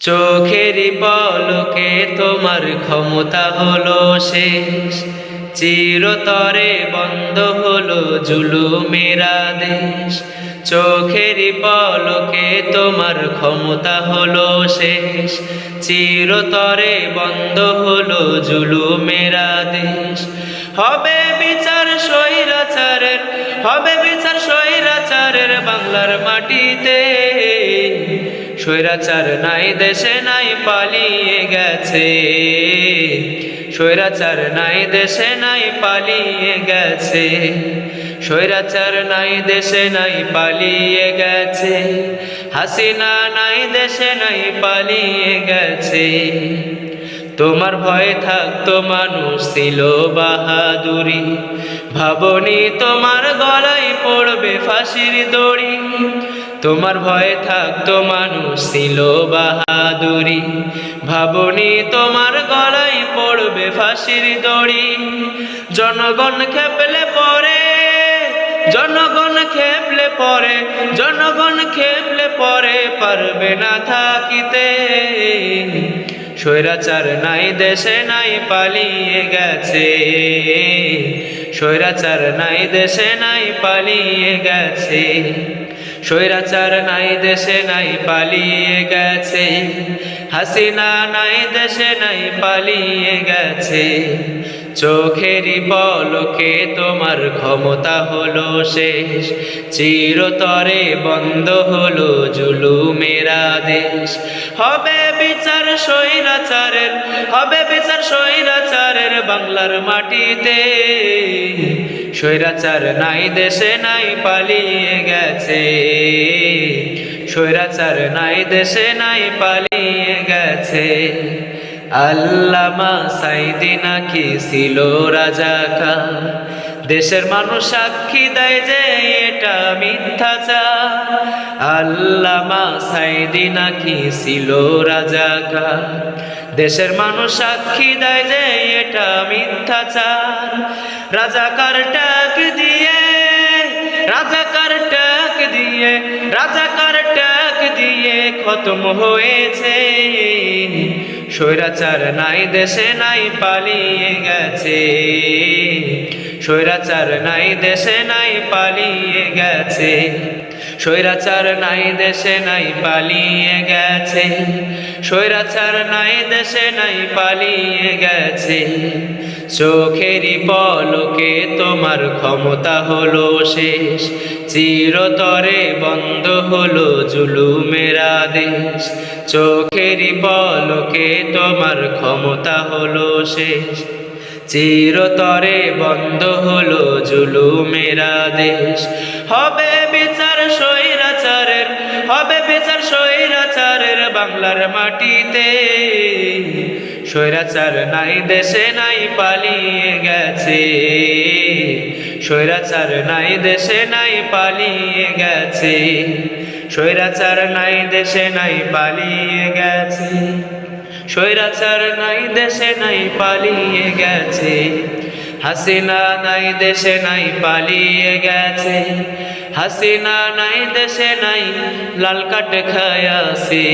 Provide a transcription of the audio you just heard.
চোখেরই পলকে তোমার ক্ষমতা হলো শেষ, চিরতরে বন্ধ হলো জুলুমের আদেশ। চোখেরই পলকে তোমার ক্ষমতা হলো শেষ, চিরতরে বন্ধ হলো জুলুমের আদেশ। হবে বিচার স্বৈরাচারের, হবে বিচার স্বৈরাচারের বাংলার মাটিতে। স্বৈরাচার নাই দেশে নাই পালিয়ে গেছে, স্বৈরাচার নাই দেশে নাই পালিয়ে গেছে, স্বৈরাচার নাই দেশে নাই পালিয়ে গেছে, হাসিনা নাই দেশে নাই পালিয়ে গেছে। তোমার ভয়ে থাকতো মানুষ ছিল বাহাদুরি, ভাবনি তোমার গলায় পড়বে ফাঁসির দড়ি। তোমার ভয়ে থাকতো মানুষ ছিল বাহাদুরি, ভাবনি তোমার গলায় পড়বে ফাঁসির দড়ি। জনগণ খেপলে পরে, জনগণ খেপলে পরে, জনগণ খেপলে পরে পারবে না থাকিতে। স্বৈরাচার নাই দেশে নাই পালিয়ে গেছে, স্বৈরাচার নাই দেশে নাই পালিয়ে গেছে, স্বৈরাচার নাই দেশে নাই পালিয়ে গেছে, হাসিনা নাই দেশে নাই পালিয়ে গেছে। চোখেরই পলকে তোমার ক্ষমতা হলো শেষ, চিরতরে বন্ধ হলো জুলুমের আদেশ। হবে বিচার স্বৈরাচারের, হবে বিচার স্বৈরাচারের বাংলার মাটিতে। স্বৈরাচার নাই দেশে নাই পালিয়ে গেছে, স্বৈরাচার নাই দেশে নাই পালিয়ে গেছে। আল্লামা সাঈদী নাকি ছিল রাজাকার, দেশের মানুষ সাক্ষী দেয় যে এটা মিথ্যাচার। আল্লামা সাঈদী নাকি ছিল রাজাকার, দেশের মানুষ সাক্ষী দেয় যে এটা মিথ্যাচার। রাজাকার ট্যাগ দিয়ে, রাজাকার ট্যাগ দিয়ে, রাজাকার ট্যাগ দিয়ে খতম হয়েছে। স্বৈরাচার নাই দেশে নাই পালিয়ে গেছে, স্বৈরাচার নাই দেশে নাই পালিয়ে গেছে, স্বৈরাচার নাই দেশে নাই পালিয়ে গেছে, স্বৈরাচার নাই দেশে নাই পালিয়ে গেছে। চোখেরই পলকে তোমার ক্ষমতা হলো শেষ, চিরতরে বন্ধ হলো জুলুমের আদেশ। চোখেরই পলকে তোমার ক্ষমতা হলো শেষ, চিরতরে বন্ধ হলো জুলুমের আদেশ। হবে বিচার স্বৈরাচারের, হবে বিচার স্বৈরাচারের বাংলার মাটিতে। স্বৈরাচার নাই দেশে নাই পালিয়ে গেছে, স্বৈরাচার নাই দেশে নাই পালিয়ে গেছে, স্বৈরাচার নাই দেশে নাই পালিয়ে গেছে, স্বৈরাচার নাই দেশে নাই পালিয়ে গেছে, হাসিনা নাই দেশে নাই পালিয়ে গেছে, হাসিনা নাই দেশে নাই লাল কাট খায়াছে।